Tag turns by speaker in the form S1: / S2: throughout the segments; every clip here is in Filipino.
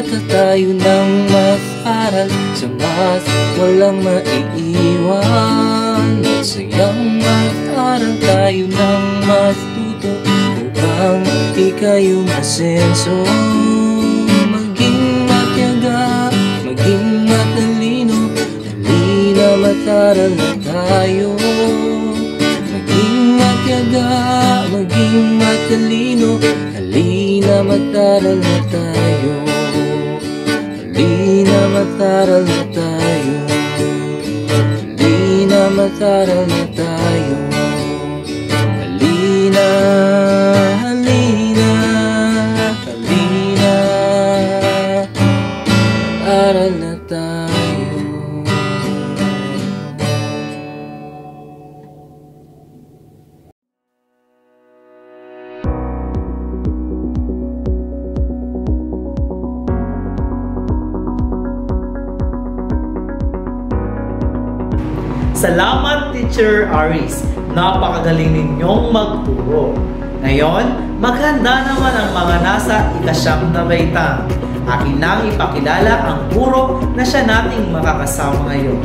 S1: mata tayo ng Math-aral. Sa Math, walang maiiwan. Math-sayang Math-aral tayo ng Math-tuto, upang ika'y umasenso. Maging matyaga, maging matalino, halina Math-aral na tayo. Maging matyaga, maging matalino, halina Math-aral na tayo. Halina Math-aral na tayo. Halina Math-aral na tayo. Halina, halina, halina, aral na tayo.
S2: Salamat, Teacher AHIS. Napakagaling ninyong magturo. Ngayon, maghanda naman ang mga nasa ika-9 na baitang. Akin nang ipakilala ang guro na siya nating makakasama ngayon.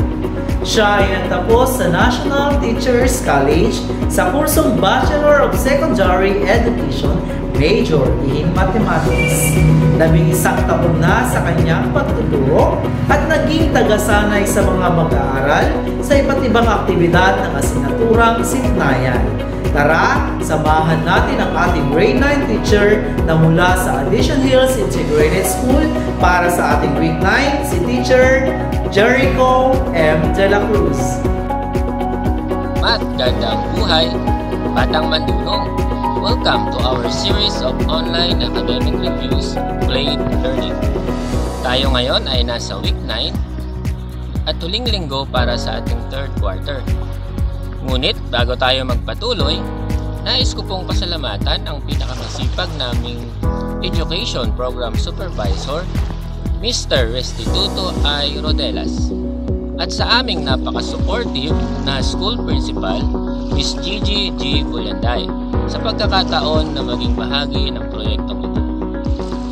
S2: Siya ay nagtapos sa National Teachers College sa kursong Bachelor of Secondary Education, Major in Mathematics. 11 taon na sa kanyang pagtuturo at naging tagasanay sa mga mag-aaral sa iba't ibang aktibidad ng asinaturang Sitnayan. Tara, samahan natin ang ating grade 9 teacher na mula sa Addition Hills Integrated School para sa ating week 9, si Teacher JERICO M. De La Cruz.
S3: Magandang buhay, Batang MANDunong! Welcome to our series of online academic reviews, CLAID Learning. Tayo ngayon ay nasa week 9 at huling linggo para sa ating third quarter. Ngunit bago tayo magpatuloy, nais ko pong pasalamatan ang pinakamasipag naming Education Program Supervisor, Mr. Restituto I. Rodelas, at sa aming napaka-supportive na School Principal, Ms. Gigi G. Bulanday, sa pagkakataon na maging bahagi ng proyektong ito.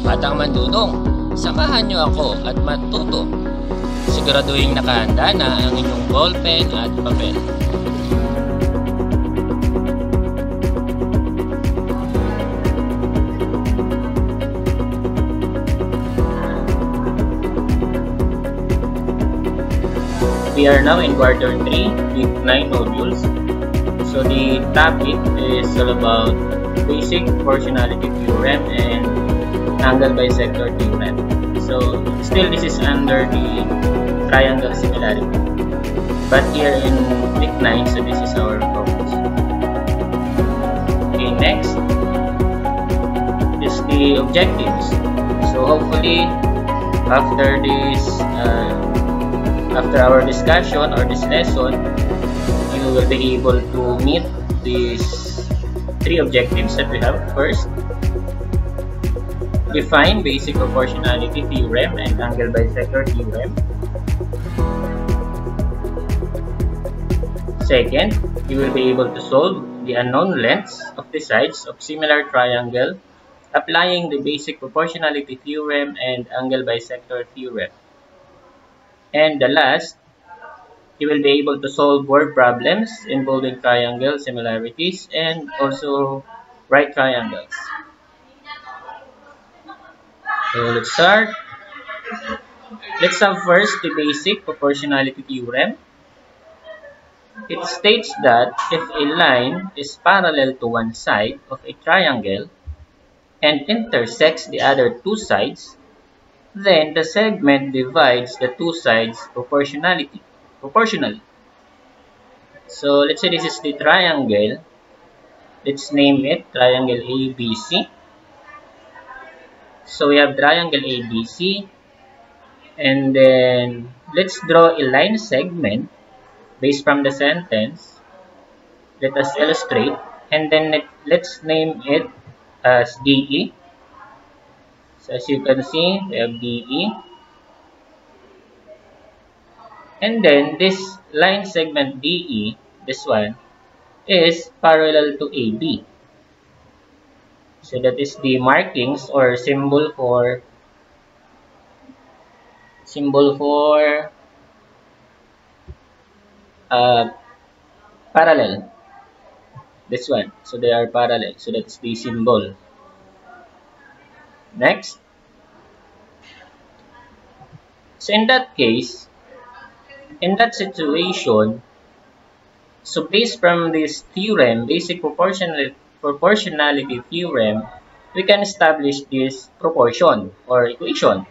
S3: Batang MANDunong, samahan niyo ako at Math-tuto. Siguraduhin nakahanda na ang inyong ballpen at papel. We are now in quarter 3 with 9 modules. So the topic is all about basic proportionality theorem and angle bisector theorem. So still this is under the triangle similarity. But here in week 9, so this is our focus. Okay, next is the objectives. So hopefully after this after our discussion or this lesson, you will be able to meet these 3 objectives that we have. First, define basic proportionality theorem and angle bisector theorem. Second, you will be able to solve the unknown lengths of the sides of similar triangle applying the basic proportionality theorem and angle bisector theorem. And the last, you will be able to solve word problems involving triangle similarities and also right triangles. So let's start. Let's have first the basic proportionality theorem. It states that if a line is parallel to one side of a triangle and intersects the other 2 sides, then the segment divides the 2 sides proportionally. So let's say this is the triangle. Let's name it triangle ABC. So we have triangle ABC, and then let's draw a line segment based from the sentence. Let us illustrate, and then let's name it as DE. So as you can see, we have DE. And then this line segment DE, this one, is parallel to AB. So that is the markings or symbol for symbol for parallel. This one. So they are parallel. So that's the symbol. Next. So in that case, in that situation, so based from this theorem, basic proportionality theorem, we can establish this proportion or equation.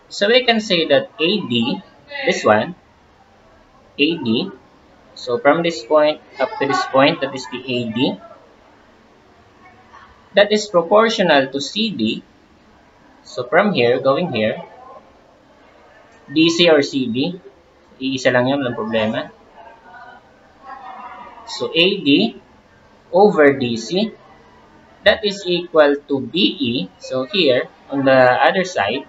S3: So we can say that AD, this one, AD, so from this point up to this point, that is the AD, that is proportional to CD. So from here, going here, DC or CD, iisa lang yun, walang problema. So AD over DC, that is equal to BE, so here, on the other side,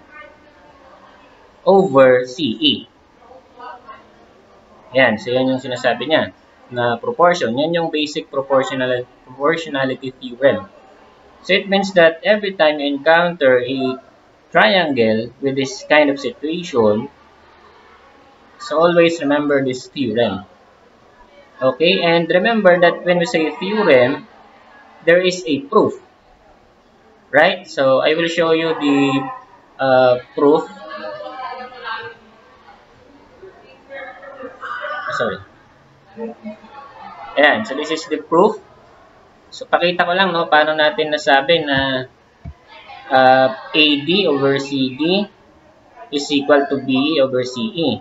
S3: over CE. Yan, so yan yung sinasabi niya, na proportion. Yan yung basic proportionality theorem. So it means that every time you encounter a triangle with this kind of situation, so always remember this theorem. Okay, and remember that when we say theorem, there is a proof. Right? So I will show you the proof. Sorry. Ayan, so this is the proof. So pakita ko lang, no, paano natin nasabi na AD over CD is equal to BE over CE.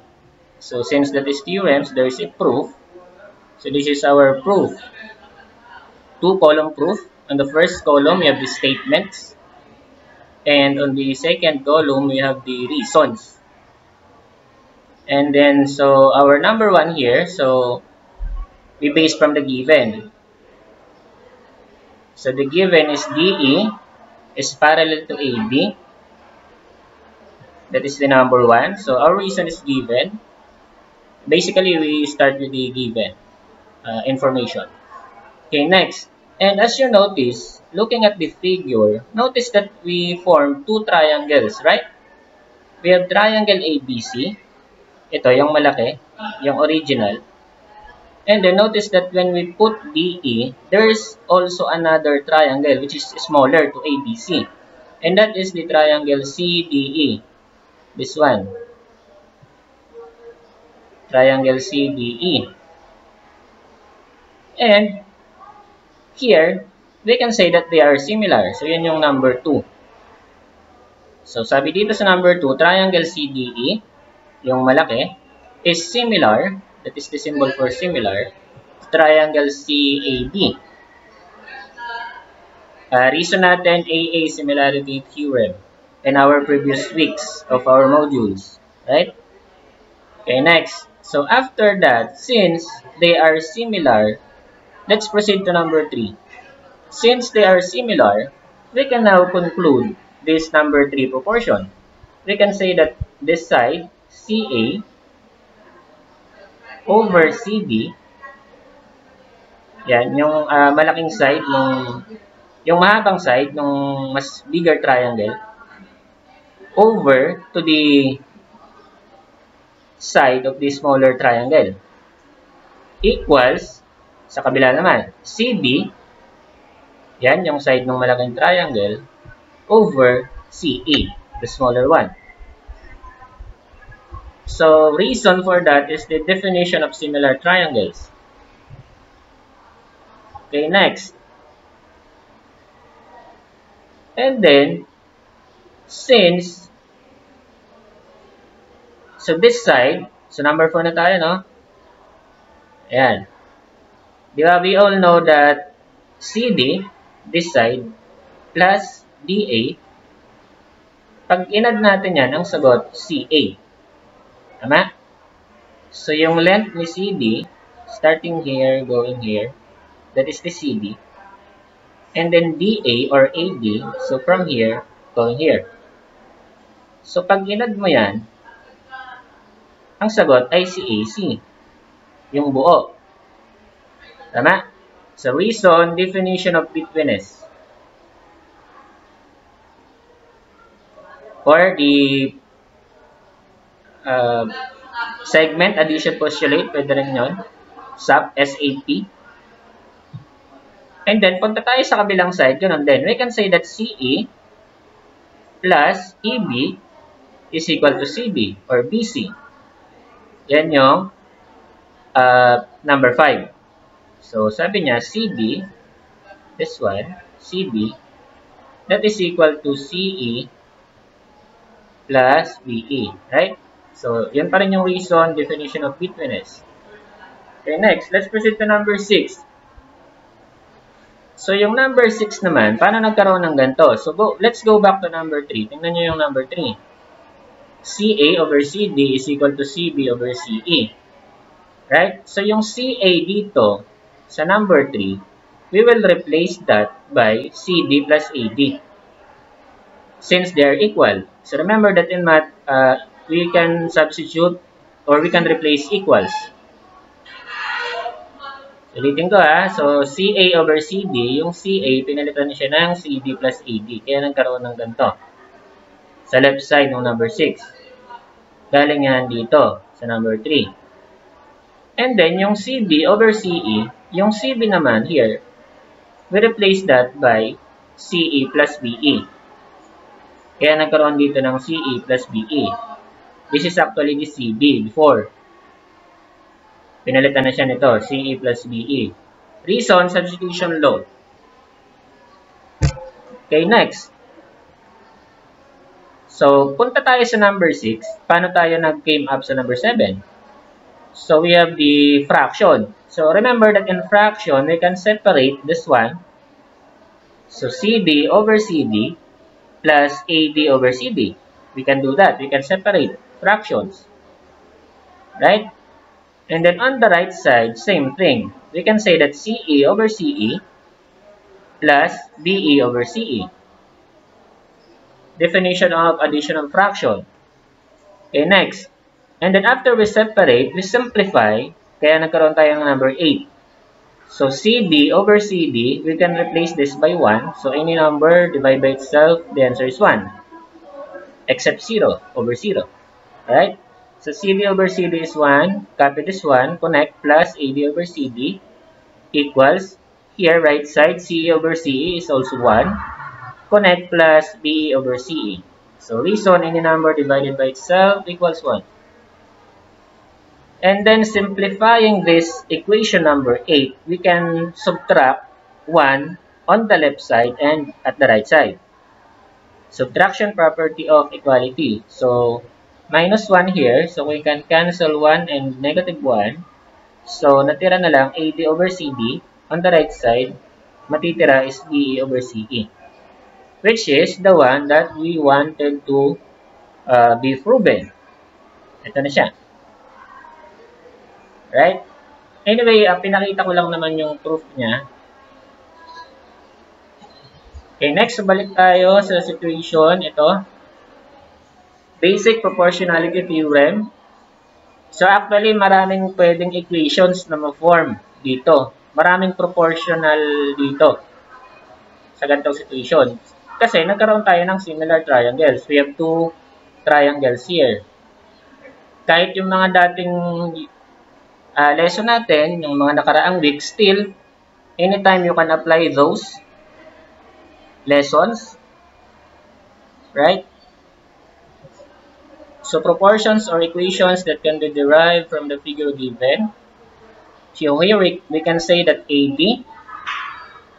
S3: So since that is theorems, there is a proof. So this is our proof. Two-column proof. On the first column, we have the statements. And on the second column, we have the reasons. And then, so our number one here, so we base from the given. So the given is DE is parallel to AB. That is the number one. So our reason is given. Basically, we start with the given information. Okay, next. And as you notice, looking at the figure, notice that we form two triangles, right? We have triangle ABC. Ito, yung malaki, yung original. And then notice that when we put DE, there is also another triangle which is smaller to ABC. And that is the triangle CDE. This one. Triangle CDE. And here, we can say that they are similar. So, yun yung number 2. So, sabi dito sa number 2, triangle CDE, yung malaki, is similar, that is the symbol for similar, triangle CAB. Reason natin AA similarity theorem in our previous weeks of our modules, right? Okay, next. So, after that, since they are similar, let's proceed to number 3. Since they are similar, we can now conclude this number 3 proportion. We can say that this side, CA, over CD, yan, yung malaking side, yung mahabang side, yung mas bigger triangle, over to the side of the smaller triangle, equals, sa kabila naman, CB, yan, yung side ng malaking triangle, over CA, the smaller one. So, reason for that is the definition of similar triangles. Okay, next. And then, since, so this side, so number 4 na tayo, no? Ayan. Di ba, we all know that CD, this side, plus DA, pag inad natin yan, ang sagot, CA. Tama? So, yung length ni CD, starting here, going here, that is the CD. And then DA or AD, so from here, going here. So, pag inad mo yan, ang sagot ay CAC. Yung buo. Tama? So, reason, definition of betweenness. Or the segment addition postulate, pwede rin yun. SAP, SAP. And then, punta tayo sa kabilang side, yun. Then, we can say that CE plus EB is equal to CB or BC. Yan yung number 5. So, sabi niya, CB, this one, CB, that is equal to CE plus BE, right? So, yun pa rin yung reason, definition of betweenness. Okay, next, let's proceed to number 6. So, yung number 6 naman, paano nagkaroon ng ganito? So, let's go back to number 3. Tingnan nyo yung number 3. CA over CD is equal to CB over CE. Right? So, yung CA dito, sa number 3, we will replace that by CD plus AD. Since they are equal. So, remember that in math, we can substitute or we can replace equals. Ulitin ko So, CA over CD, yung CA, pinalitan siya ng CD plus AD. Kaya nagkaroon ng ganito. Sa left side ng number 6. Galing yan dito sa number 3. And then, yung CB over CE, yung CB naman here, we replace that by CE plus BE. Kaya nagkaroon dito ng CE plus BE. This is actually the CB before. Pinalitan na siya nito, CE plus BE. Reason, substitution law. Okay, next. So, punta tayo sa number 6. Paano tayo nag-came up sa number 7? So, we have the fraction. So, remember that in fraction, we can separate this one. So, CD over CD plus AD over CD. We can do that. We can separate fractions. Right? And then on the right side, same thing. We can say that CE over CE plus BE over CE. Definition of additional fraction. Okay, next. And then after we separate, we simplify. Kaya nagkaroon tayo ng number 8. So, CD over CD, we can replace this by 1. So, any number divided by itself, the answer is 1. Except 0 over 0. Alright? So, CD over CD is 1. Copy this one. Connect plus AD over CD equals, here, right side, CE over CE is also 1. Connect plus BE over CE. So, reason any number divided by itself equals 1. And then, simplifying this equation number 8, we can subtract 1 on the left side and at the right side. Subtraction property of equality. So, minus 1 here. So, we can cancel 1 and negative 1. So, natira na lang AD over CD. On the right side, matitira is BE over CE. Which is the one that we wanted to be proven. Ito na siya. Right? Anyway, pinakita ko lang naman yung proof niya. Okay, next, balik tayo sa situation. Ito. Basic Proportionality Theorem. So, actually, maraming pwedeng equations na ma-form dito. Maraming proportional dito sa ganitong situation. Kasi, nagkaroon tayo ng similar triangles. We have 2 triangles here. Kahit yung mga dating lesson natin, yung mga nakaraang week, still, anytime you can apply those lessons, right? So, proportions or equations that can be derived from the figure given. So, here we can say that AD,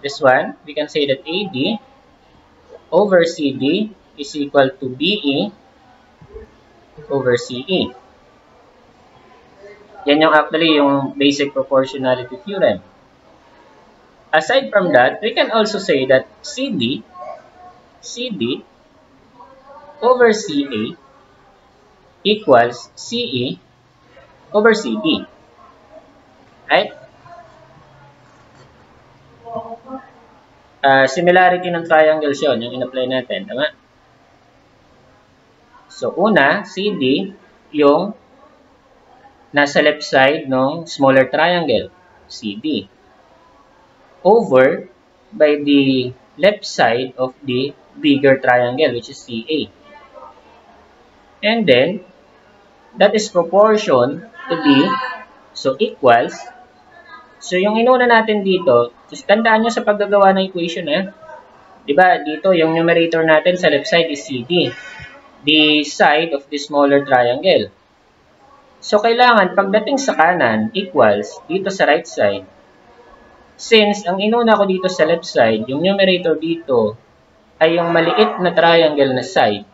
S3: this one, we can say that AD over CD is equal to BE over CE. Yan yung actually yung basic proportionality theorem. Aside from that, we can also say that CD over CA equals CE over CD. Right? Similarity ng triangles yun, yung in-apply natin. Tama? So, una, CD, yung nasa left side ng smaller triangle, CD, over by the left side of the bigger triangle, which is CA. And then, that is proportion to B, so equals. So yung inuna natin dito, just tandaan nyo sa paggagawa ng equation diba, dito yung numerator natin sa left side is CD, the side of the smaller triangle. So kailangan pagdating sa kanan equals dito sa right side. Since ang inuna ko dito sa left side, yung numerator dito ay yung maliit na triangle na side.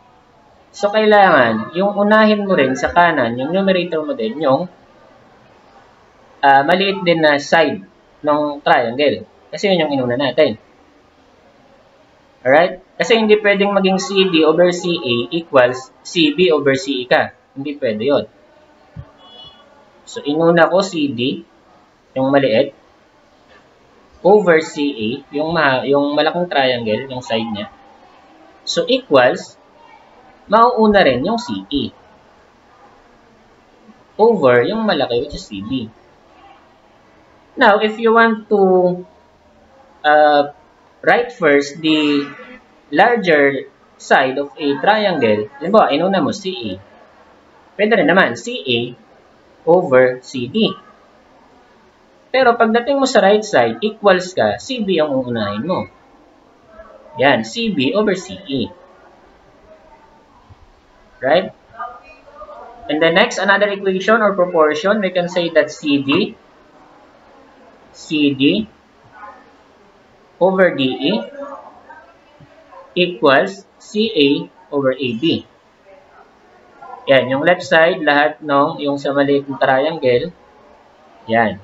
S3: So kailangan yung unahin mo rin sa kanan, yung numerator mo din yung maliit din na side ng triangle. Kasi yun yung inuna natin. Alright? Kasi hindi pwedeng maging CD over CA equals CB over CE ka. Hindi pwede yun. So, inuna ko CD, yung maliit, over CA, yung malaking triangle, yung side niya. So, equals, mauuna rin yung CE. Over yung malaki, which is CB. Now, if you want to write first the larger side of a triangle, halimbawa, inuna mo CA. Pwede rin naman, CA over CD. Pero pagdating mo sa right side, equals ka, CB ang uunahin mo. Yan, CB over CE. Right? And the next, another equation or proportion, we can say that CD over DE equals CA over AB. Yan, yung left side, lahat ng yung sa maliit na triangle, yan.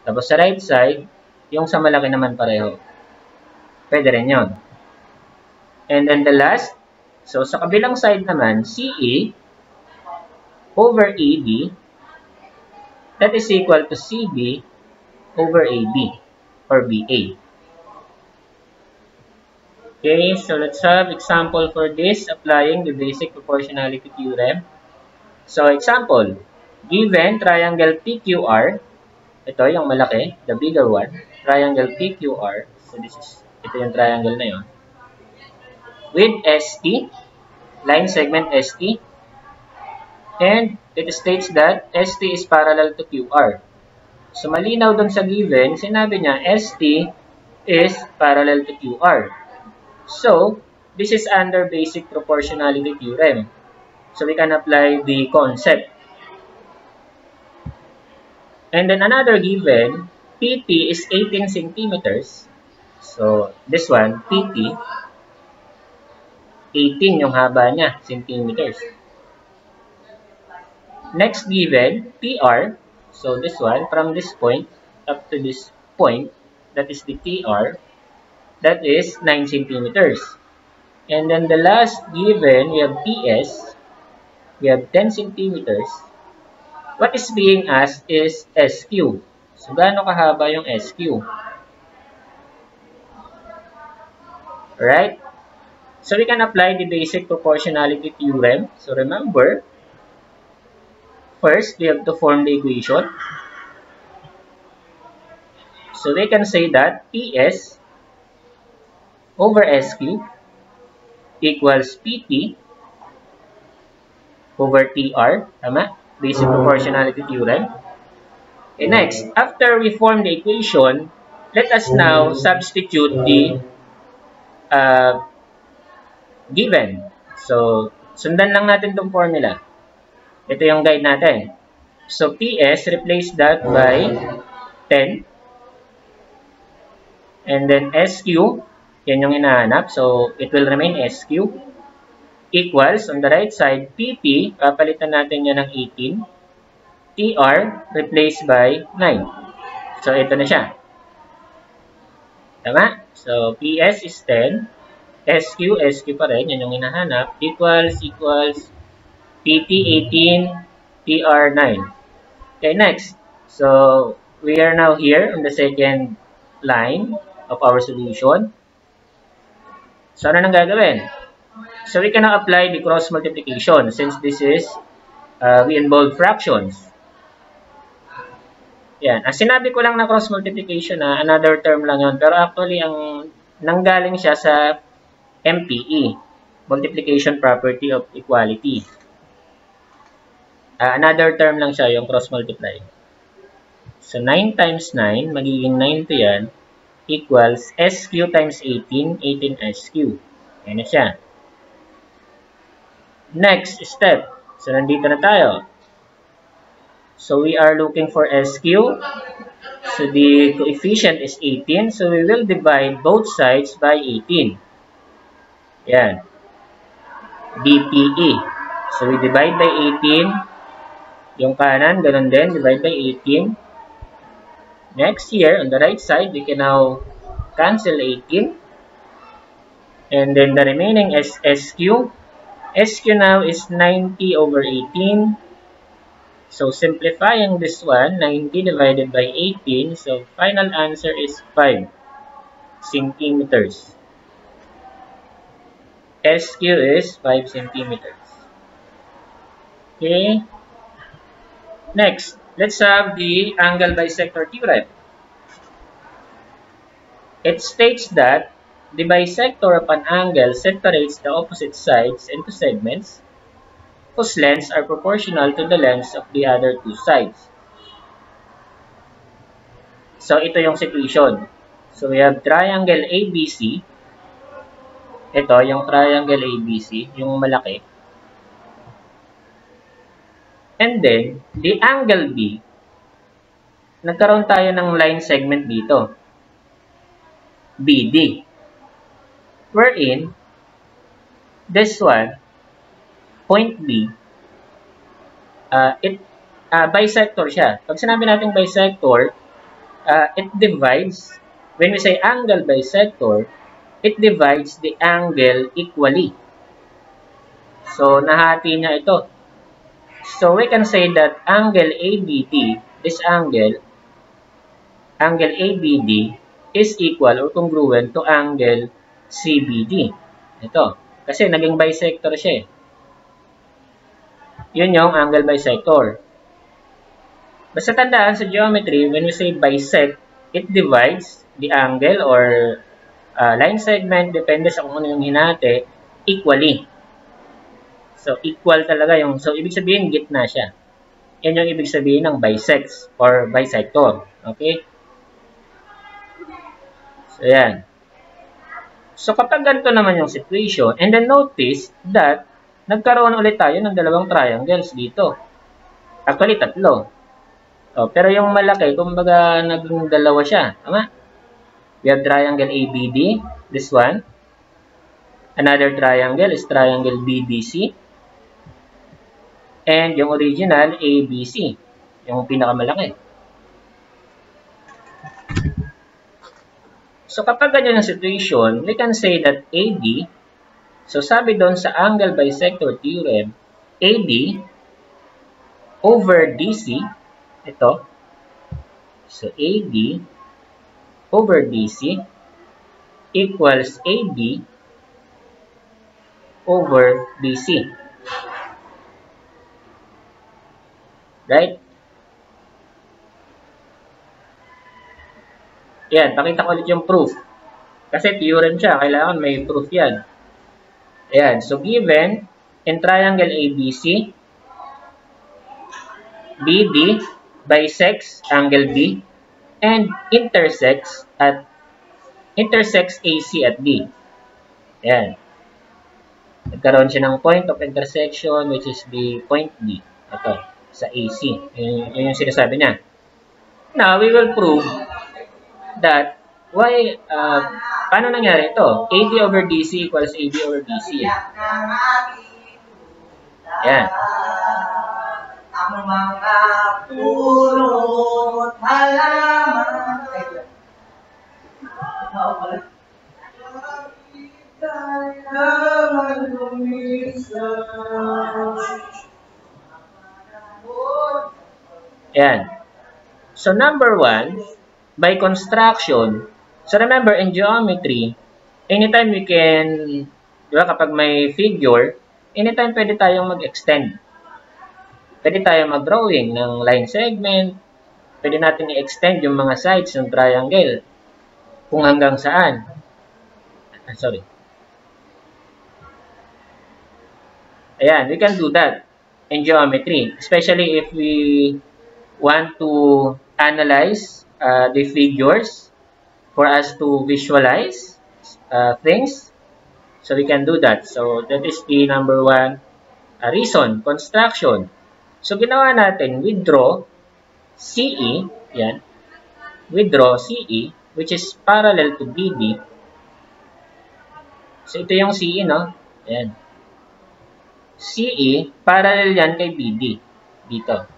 S3: Tapos sa right side, yung sa malaki naman pareho. Pwede rin yun. And then the last, so sa kabilang side naman, CA over AD, that is equal to CB over AB or BA. Okay, so let's have example for this applying the basic proportionality theorem. So example, given triangle PQR, ito yung malaki, the bigger one, triangle PQR, so ito yung triangle na yun, with ST, line segment ST, and it states that ST is parallel to QR. So malinaw dun sa given, sinabi niya ST is parallel to QR. So this is under basic proportionality theorem. So we can apply the concept. And then another given, PT is 18 centimeters. So this one, PT, 18 yung haba niya, centimeters. Next given, PR, so this one, from this point up to this point, that is the PR, that is 9 centimeters. And then the last given, we have PS, we have 10 centimeters. What is being asked is SQ. So, gaano kahaba yung SQ? Alright? So, we can apply the basic proportionality theorem. So, remember, first, we have to form the equation. So, we can say that PS over SQ equals PT over TR. Tama? Basic proportionality theorem. Okay, next, after we form the equation, let us now substitute the given. So, sundan lang natin itong formula. Ito yung guide natin. So, PS, replace that by 10. And then SQ, yan yung hinahanap. So, it will remain SQ. Equals, on the right side, PP, papalitan natin yan ng 18. TR, replaced by 9. So, ito na siya. Tama? So, PS is 10. SQ pa rin, yan yung hinahanap. Equals, PT 18, TR 9. Okay, next. So, we are now here on the second line of our solution. So, ano nang gagawin? So, we can now apply the cross multiplication since this is, we involve fractions. Yan. Sinabi ko lang na cross multiplication another term lang yun. Pero actually, ang nanggaling siya sa MPE, multiplication property of equality. Another term lang siya, yung cross multiply. So, 9 times 9, magiging 90 yan, equals SQ times 18, 18 SQ. Ayan na siya. Next step. So, nandito na tayo. So, we are looking for SQ. So, the coefficient is 18. So, we will divide both sides by 18. Yan. DPE. So, we divide by 18. Yung kanan, ganun din. Divide by 18. Next here, on the right side, we can now cancel 18. And then the remaining is SQ. SQ now is 90 over 18. So, simplifying this one, 90 divided by 18. So, final answer is 5 centimeters. SQ is 5 centimeters. Okay. Next, let's have the angle bisector theorem. It states that the bisector of an angle separates the opposite sides into segments whose lengths are proportional to the lengths of the other two sides. So, ito yung situation. So, we have triangle ABC. Ito, yung triangle ABC, yung malaki. And then, the angle B, nagkaroon tayo ng line segment dito. BD. Wherein, this one, point B, bisector siya. Pag sinabi natin bisector, it divides, when we say angle bisector, it divides the angle equally. So, nahati niya ito. So, we can say that angle ABD, this angle ABD, is equal or congruent to angle CBD. Ito. Kasi naging bisector siya eh. Yun yung angle bisector. Basta tandaan sa geometry, when we say bisect, it divides the angle or line segment, depende sa kung ano yung hinati, equally. So, equal talaga yung, so, ibig sabihin, gitna siya. Yan yung ibig sabihin ng bisects or bisector. Okay? So, yan. So, kapag ganito naman yung situation, and then notice that nagkaroon ulit tayo ng dalawang triangles dito. Actually, tatlo. Oh, pero yung malaki, kumbaga, naging dalawa siya. Tama? We have triangle ABD, this one. Another triangle is triangle BBC. And yung original, ABC. Yung pinakamalaki. So, kapag ganyan ang situation, we can say that AD, so sabi doon sa angle bisector theorem, AD over DC, ito, so AD over DC equals AD over DC. Right? Yan, pakita ko ulit yung proof. Kasi theorem siya, kailangan may proof yan. Ayan, so given in triangle ABC, BD bisects angle B and intersects AC at D. Ayan. Nagkaroon siya ng point of intersection which is the point D. Ito, sa AC. Yun yung sinasabi niya. Now, we will prove that why, paano nangyari ito? AD over DC equals AD over DC. Yan. Ang mga purot halaman. Yan. So, number one, by construction, so remember, in geometry, anytime we can, di ba, kapag may figure, anytime pwede tayong mag-extend. Pwede tayong mag-drawing ng line segment, pwede natin i-extend yung mga sides ng triangle, kung hanggang saan. Sorry. Ayan, we can do that. in geometry, especially if we want to analyze the figures for us to visualize things. So we can do that. So that is the number one reason, construction. So ginawa natin, withdraw CE, yan, withdraw CE, which is parallel to BD. So ito yung CE, no? Yan. CE, parallel yan kay BD. Dito.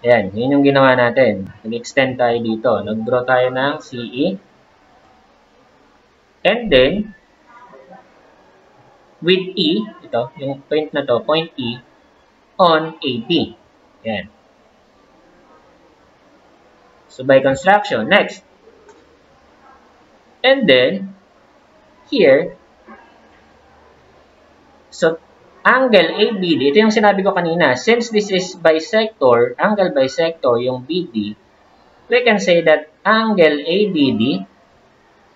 S3: Yan, yun yung ginawa natin. Nag-extend tayo dito. Nag-draw tayo ng CE. And then, with E, ito, yung point na to, point E, on AB. Yan. So, by construction. Next. And then, here, so, angle ABD, ito yung sinabi ko kanina. Since this is bisector, angle bisector, yung BD, we can say that angle ABD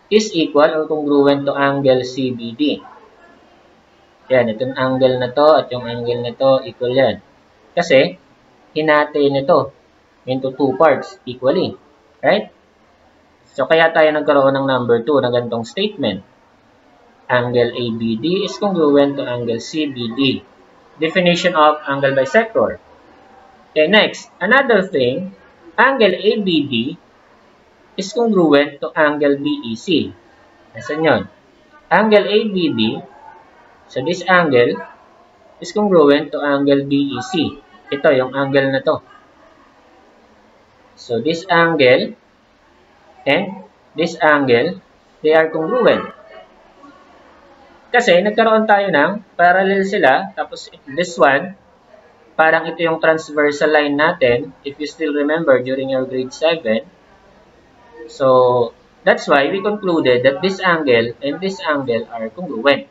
S3: is equal or congruent to angle CBD. Yan, itong angle na to at yung angle na to, equal yan. Kasi, hinati nito into two parts equally. Right? So, kaya tayo nagkaroon ng number 2 na ganitong statement. Angle ABD is congruent to angle CBD. Definition of angle bisector. Okay, next. Another thing, angle ABD is congruent to angle BEC. Nasaan yun? Angle ABD, so this angle is congruent to angle BEC. Ito, yung angle na to. So, this angle and this angle, they are congruent. Kasi, nagkaroon tayo ng parallel sila. Tapos, this one, parang ito yung transversal line natin. If you still remember during your grade 7. So, that's why we concluded that this angle and this angle are congruent.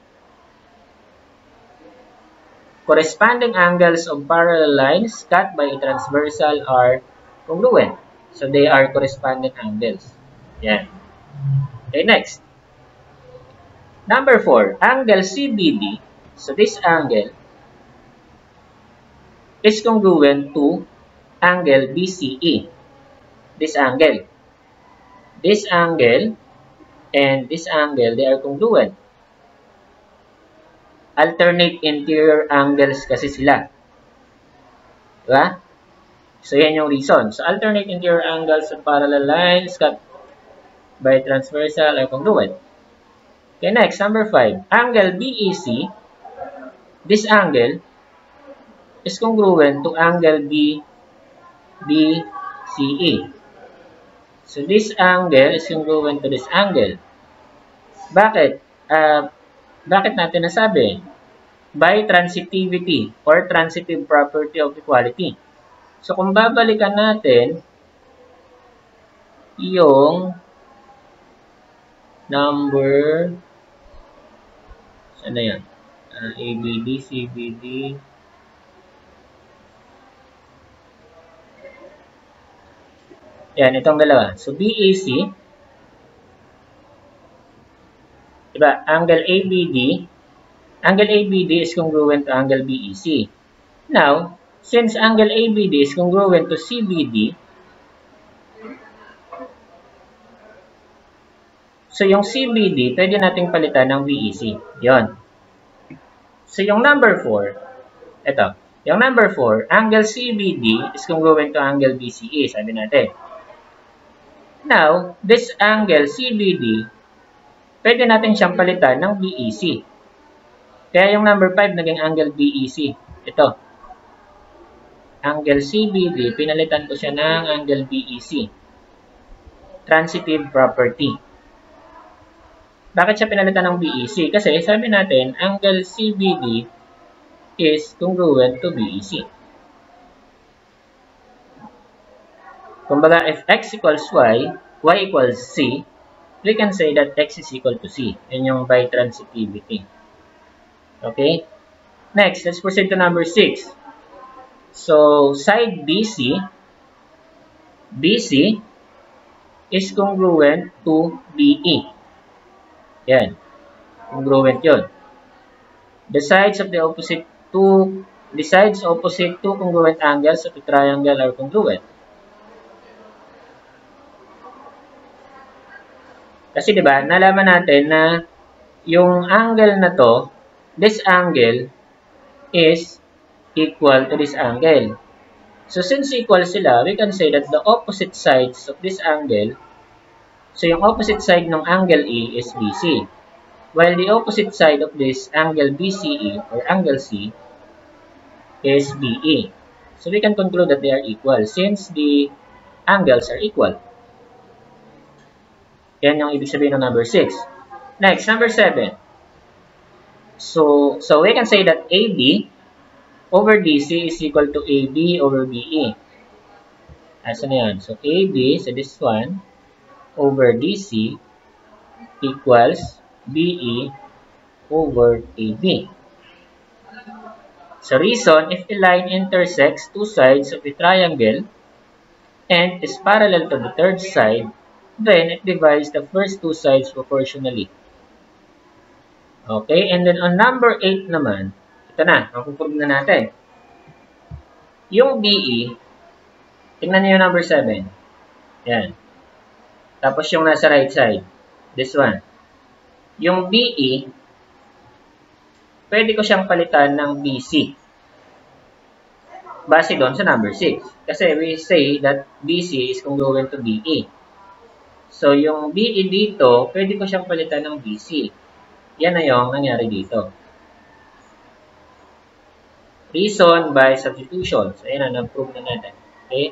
S3: Corresponding angles of parallel lines cut by a transversal are congruent. So, they are corresponding angles. Yan. Okay, next. Number 4, angle CBD. So, this angle is congruent to angle BCE. This angle. This angle and this angle, they are congruent. Alternate interior angles kasi sila. Diba? So, yan yung reason. So, alternate interior angles of parallel lines cut by transversal are congruent. Okay, next, number 5. Angle BEC, this angle is congruent to angle BCE. So, this angle is congruent to this angle. Bakit? Bakit natin nasabi? By transitivity or transitive property of equality. So, kung babalikan natin yung number, ano yan? ABD, CBD, yan, itong dalawa. So, BAC, diba? Angle ABD is congruent to angle BEC. Now, since angle ABD is congruent to CBD, so yung CBD, pwede nating palitan ng BEC. Yon. So yung number 4, ito. Yung number 4, angle CBD is congruent to angle BCE, sabi natin. Now, this angle CBD, pwede natin siyang palitan ng BEC. Kaya yung number 5 naging angle BEC. Ito. Angle CBD, pinalitan ko siya ng angle BEC. Transitive property. Bakit siya pinalitan ng BEC? Kasi sabi natin, angle CBD is congruent to BEC. Kumbaga, if x equals y equals c, we can say that x is equal to c. Yan yung by transitivity. Okay? Next, let's proceed to number 6. So, side BC is congruent to BE. Yan. Congruent yun. The sides of the opposite the sides opposite two congruent angles of a triangle are congruent. Kasi diba, nalaman natin na yung angle na to, this angle is equal to this angle. So since equal sila, we can say that the opposite sides of this angle, so yung opposite side ng angle E is BC. While the opposite side of this angle BCE or angle C is BE. So we can conclude that they are equal since the angles are equal. Yan yung ibig sabihin ng number 6. Next, number 7. So we can say that AB over DC is equal to AB over BE. Asa na yan? So AB, so this one, over DC equals BE over AB. So reason, if a line intersects two sides of a triangle and is parallel to the third side, then it divides the first two sides proportionally. Okay, and then on number 8 naman, ito na, makuprove na natin. Yung BE, tingnan niyo yung number 7. Yan. Tapos yung nasa right side, this one. Yung BE, pwede ko siyang palitan ng BC. Base doon sa number 6. Kasi we say that BC is congruent to BE. So, yung BE dito, pwede ko siyang palitan ng BC. Yan na yung nangyari dito. Reason by substitution. So, ayan na, na-prove na natin. Okay?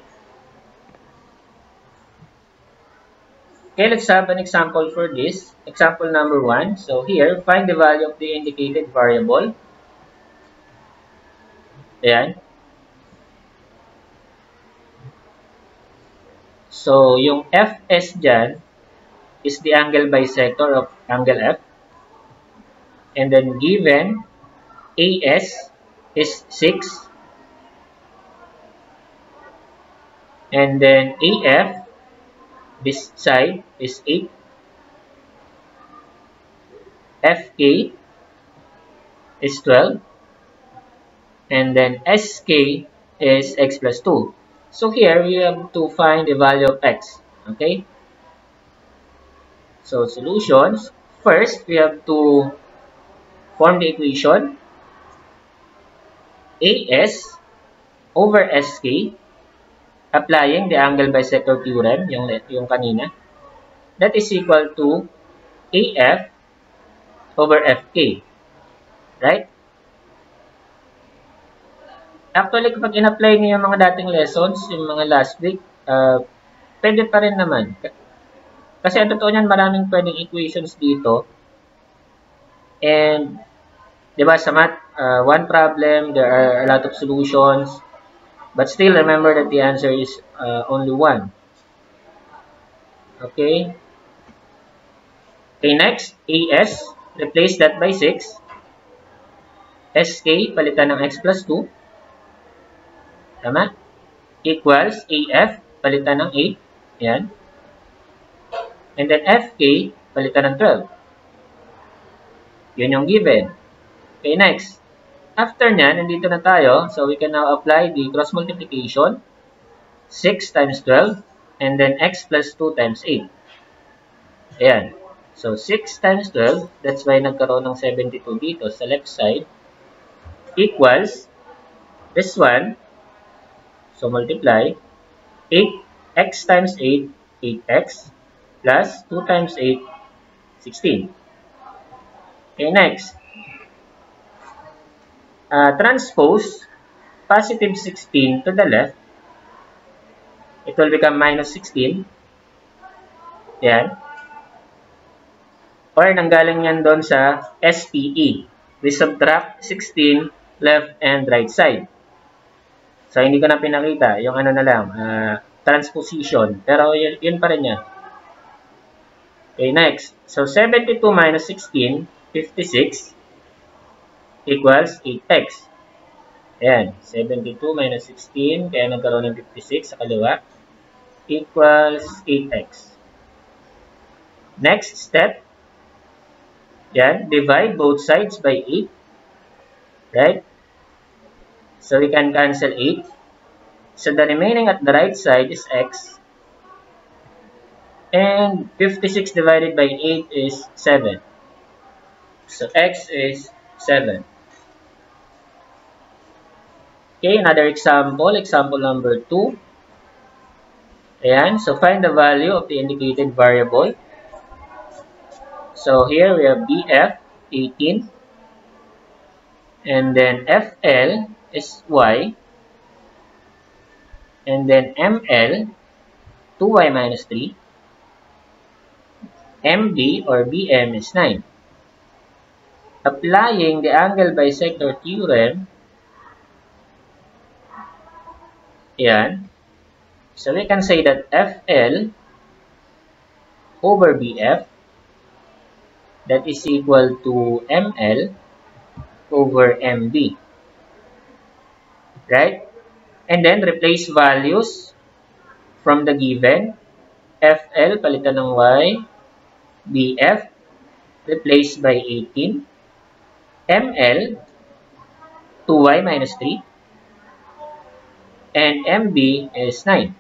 S3: Okay, let's have an example for this. Example number 1. So, here, find the value of the indicated variable. Ayan. So, yung Fs dyan is the angle bisector of angle F. And then given AS is 6. And then AF, this side is 8. FK is 12. And then SK is x plus 2. So here, we have to find the value of x. Okay? So, solutions. First, we have to form the equation AS over SK, applying the angle bisector theorem, yung kanina. That is equal to AF over FK. Right? Actually, kapag in-apply niyo yung mga dating lessons, yung mga last week, pwede pa rin naman. Kasi ang totoo niyan, maraming pwedeng equations dito. And, di ba, sa math, one problem, there are a lot of solutions. But still, remember that the answer is only one. Okay? Okay, next, AS, replace that by 6. SK, palitan ng x plus 2. Tama? Equals AF, palitan ng 8. Yan. And then FK, palitan ng 12. Yun yung given. Okay, next. After nyan, nandito na tayo. So, we can now apply the cross multiplication. 6 times 12. And then x plus 2 times 8. Ayan. So, 6 times 12. That's why nagkaroon ng 72 dito sa left side. Equals this one. So, multiply 8x times 8, 8x, plus 2 times 8, 16. Okay, next. Transpose positive 16 to the left. It will become minus 16. Yan. Or nanggaling yan doon sa SPE. We subtract 16 left and right side. So, hindi ko na pinakita. Yung ano na lang, transposition. Pero yun pa rin yan. Okay, next. So, 72 minus 16, 56, equals 8x. Ayan, 72 minus 16, kaya nagkaroon ng 56 sa kaliwa, equals 8x. Next step, yan, divide both sides by 8. Right? So we can cancel 8. So the remaining at the right side is x. And 56 divided by 8 is 7. So x is 7. Okay, another example. Example number 2. Ayan, so find the value of the indicated variable. So here we have BF, 18. And then FL is Y. And then ML, 2y minus 3. MB or BM is 9. Applying the angle bisector theorem, ayan, so we can say that FL over BF, that is equal to ML over MB. Right? And then replace values from the given. FL, palitan ng Y. BF, replaced by 18. ML, 2y minus 3. And MB is 9.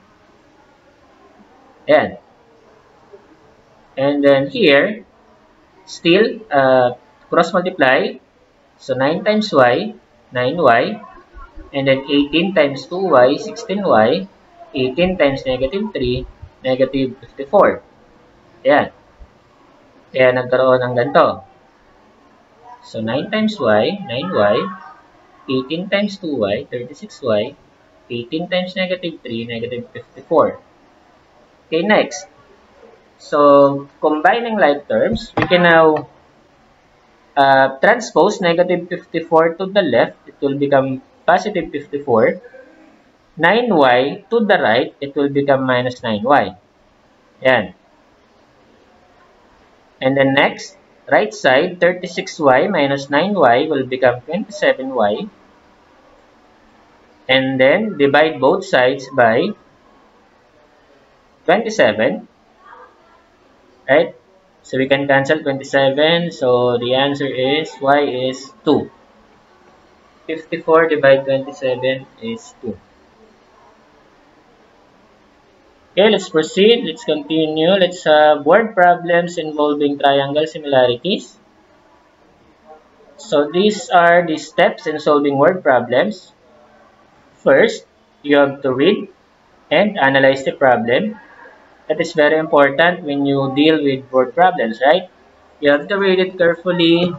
S3: Ayan. And then here, still, cross multiply. So 9 times y, 9y. And then 18 times 2y, 16y. 18 times negative 3, negative 54. Ayan. Kaya nagkaroon ng ganito. So 9 times y, 9y. 18 times 2y, 36y. 18 times negative 3, negative 54. Okay, next. So, combining like terms, we can now transpose negative 54 to the left. It will become positive 54. 9y to the right, it will become minus 9y. Yan. And then next, right side, 36y minus 9y will become 27y. And then divide both sides by 27. Right? So we can cancel 27. So the answer is y is 2. 54 divided 27 is 2. Okay, let's proceed. Let's continue. Let's have word problems involving triangle similarities. So these are the steps in solving word problems. First, you have to read and analyze the problem. That is very important when you deal with word problems, right? You have to read it carefully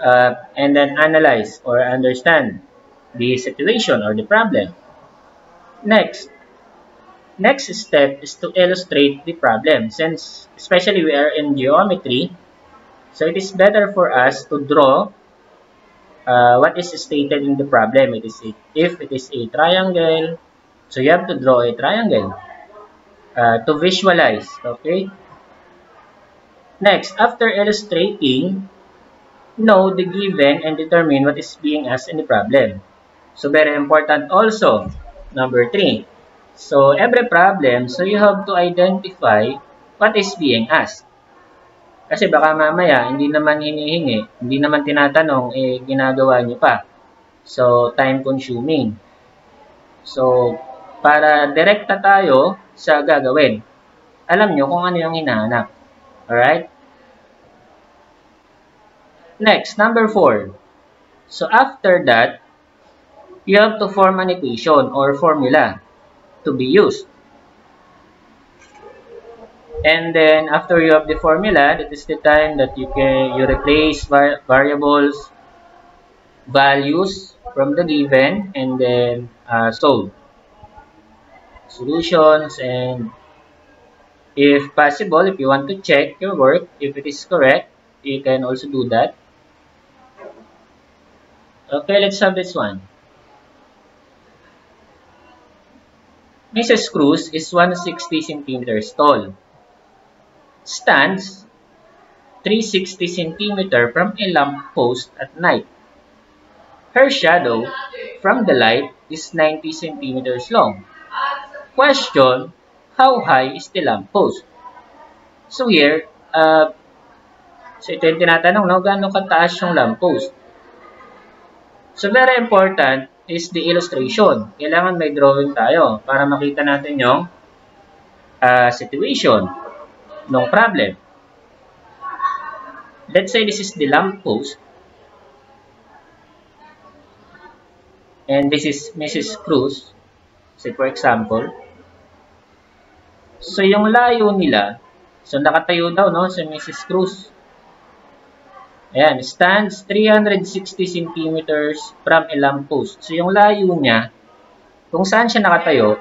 S3: and then analyze or understand the situation or the problem. Next step is to illustrate the problem. Since especially we are in geometry, so it is better for us to draw what is stated in the problem. If it is a triangle, so you have to draw a triangle to visualize. Okay. Next, after illustrating, know the given and determine what is being asked in the problem. So very important also. Number 3. So every problem, so you have to identify what is being asked. Kasi baka mamaya, hindi naman hinihingi, hindi naman tinatanong, ginagawa nyo pa. So, time consuming. So, para direkta tayo sa gagawin. Alam nyo kung ano yung hinahanap. Alright? Next, number 4. So, after that, you have to form an equation or formula to be used. And then after you have the formula, that is the time that you replace variables, values from the given, and then solve solutions. And if possible, if you want to check your work, if it is correct, you can also do that. Okay, let's have this one. Mrs. Cruz is 160 centimeters tall. Stands 360 centimeters from a lamp post at night. Her shadow from the light is 90 centimeters long. Question, how high is the lamp post? So here, so ito yung tinatanong, no? Gaano kataas yung lamp post? So very important, is the illustration. Kailangan may drawing tayo para makita natin yung situation ng problem. Let's say this is the lamp post. And this is Mrs. Cruz. Say for example. So yung layo nila, so nakatayo daw no, si Mrs. Cruz. Ayan, stands 360 centimeters from a lamp post. So yung layo niya, kung saan siya nakatayo,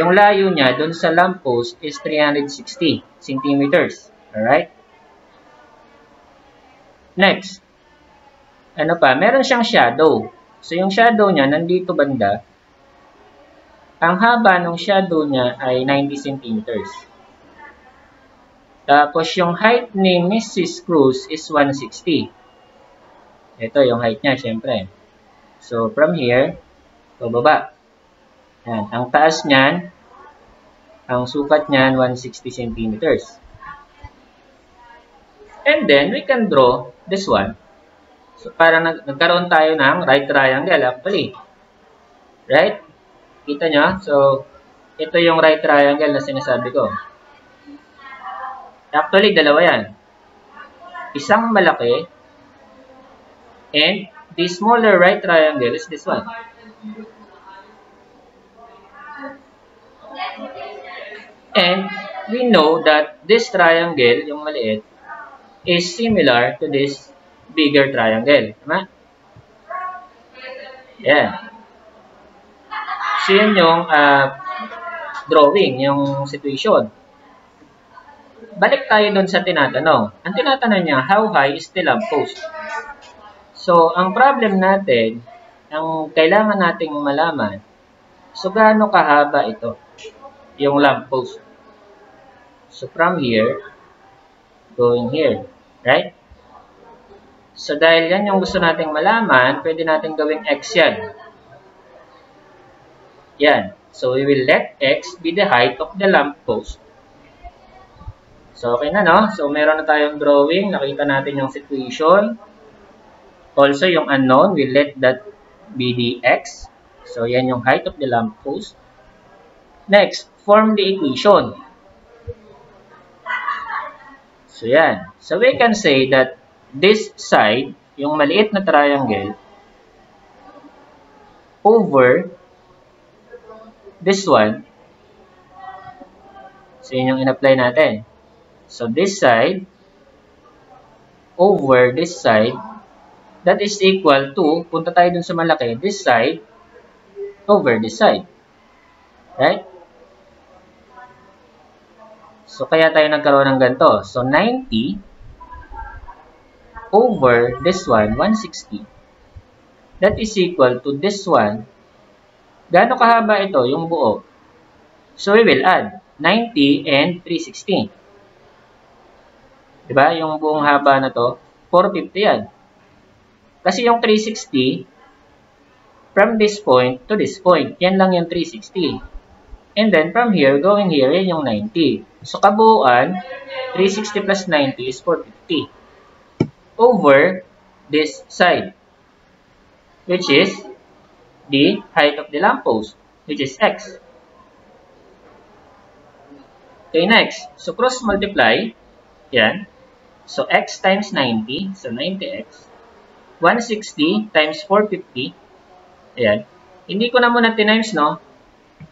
S3: yung layo niya dun sa lamp post is 360 centimeters. Alright? Next. Ano pa? Meron siyang shadow. So yung shadow niya, nandito banda. Ang haba ng shadow niya ay 90 centimeters. Tapos yung height ni Mrs. Cruz is 160. Ito yung height niya, syempre. So from here, pababa. Yan. Ang taas niyan, ang sukat niyan, 160 centimeters. And then, we can draw this one. So, para nagkaroon tayo ng right triangle, actually. Right? Kita nyo? So, ito yung right triangle na sinasabi ko. Actually, dalawa yan. Isang malaki, and the smaller right triangle is this one. And we know that this triangle, yung maliit, is similar to this bigger triangle. Tama? Yeah. So, yun yung drawing, yung situation. Balik tayo doon sa tinatanong. Ang tinatanong niya, how high is the lamp post? So, ang problem natin, ang kailangan nating malaman, so gaano kahaba ito, yung lamp post. So, from here, going here, right? So, dahil yan yung gusto nating malaman, pwede nating gawing x yan. Yan. So, we will let x be the height of the lamp post. So, okay na, no? So, meron na tayong drawing. Nakita natin yung situation. Also, yung unknown, we let that be the x. So, yan yung height of the lamp post. Next, form the equation. So, yan. So, we can say that this side, yung maliit na triangle, over this one. So, yun yung in-apply natin. So, this side over this side, that is equal to, punta tayo dun sa malaki, this side over this side. Right? So, kaya tayo nagkaroon ng ganito. So, 90 over this one, 160. That is equal to this one. Gaano kahaba ito, yung buo? So, we will add 90 and 360. Diba? Yung buong haba na to, 450 yan. Kasi yung 360, from this point to this point, yan lang yung 360. And then, from here, going here, yan yung 90. So, kabuuan, 360 plus 90 is 450. Over this side, which is the height of the lamppost, which is x. Okay, next. So, cross multiply, yan. So, x times 90. So, 90x. 160 times 450. Ayan. Hindi ko na muna tinimes, no?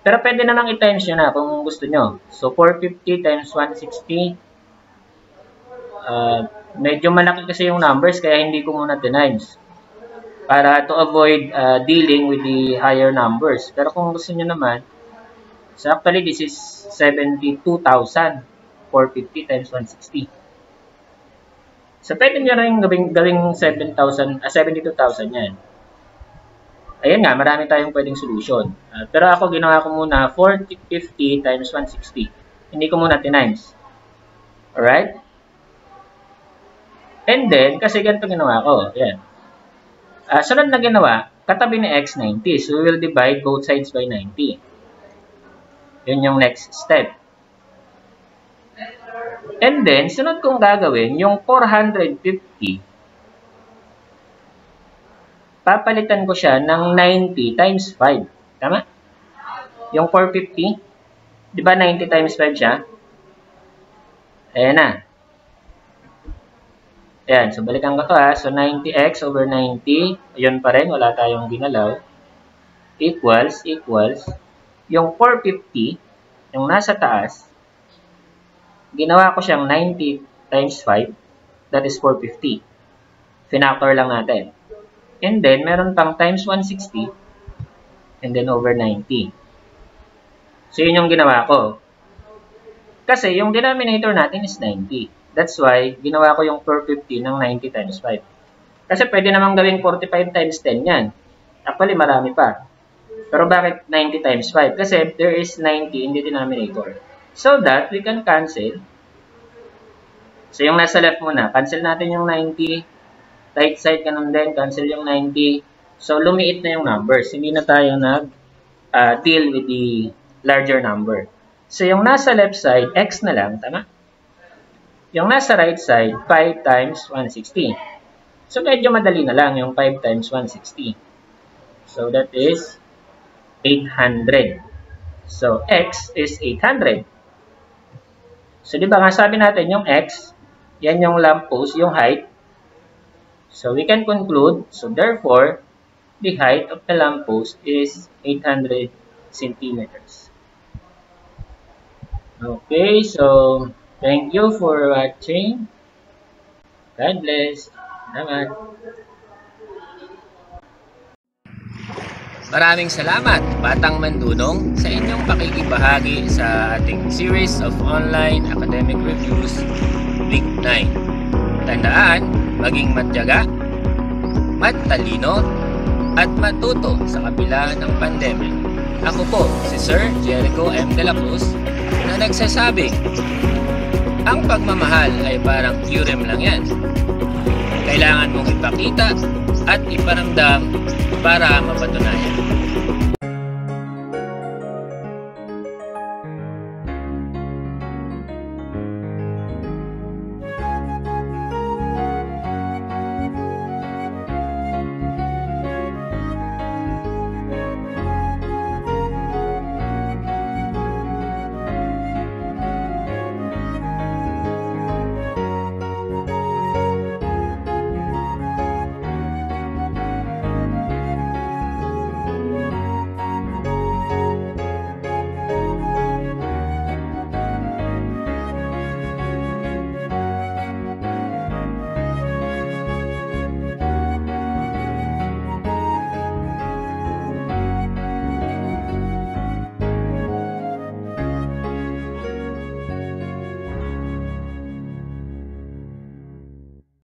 S3: Pero pwede namang i-times nyo na kung gusto nyo. So, 450 times 160. Medyo malaki kasi yung numbers, kaya hindi ko muna tinimes. Para to avoid dealing with the higher numbers. Pero kung gusto nyo naman, so actually, this is 72,450 times 160. So, pwede nyo rin gawing 72,000 yan. Ayan nga, marami tayong pwedeng solution. Pero ako, ginawa ko muna 450 times 160. Hindi ko muna tinimes. Alright? And then, kasi ganito ginawa ko. Ayan. Sunod na ginawa, katabi ni x 90. So, we will divide both sides by 90. Yun yung next step. And then, sunod kong gagawin, yung 450 papalitan ko siya ng 90 times 5. Tama? Yung 450, di ba 90 times 5 siya? Ayan na. Ayan, so balikan ko to ha. So 90x over 90, yun pa rin, wala tayong ginalaw. Equals, yung 450, yung nasa taas, ginawa ko siyang 90 times 5, that is 450. Finactor lang natin. And then, meron pang times 160, and then over 90. So, yun yung ginawa ko. Kasi, yung denominator natin is 90. That's why, ginawa ko yung 450 ng 90 times 5. Kasi, pwede namang gawing 45 times 10 yan. Actually, marami pa. Pero, bakit 90 times 5? Kasi, there is 90 in the denominator. So that, we can cancel. So, yung nasa left muna, cancel natin yung 90. Right side, ganun din, cancel yung 90. So, lumiit na yung numbers. Hindi na tayo nag-deal with the larger number. So, yung nasa left side, x na lang, tama? Yung nasa right side, 5 times 160. So, medyo madali na lang yung 5 times 160. So, that is 800. So, x is 800. So, di ba nga sabi natin yung x, yan yung lamppost, yung height. So, we can conclude, so therefore, the height of the lamppost is 800 centimeters. Okay, so, thank you for watching. God bless. Salamat. Maraming salamat, Batang Mandunong, sa inyong pakikibahagi sa ating series of online academic reviews Week 9. Tandaan, maging matyaga, matalino, at matuto sa kabila ng pandemya. Ako po, si Sir Jerico M. De La Cruz, na nagsasabing, ang pagmamahal ay parang theorem lang yan. Kailangan mong ipakita at iparamdam para mapatunayan.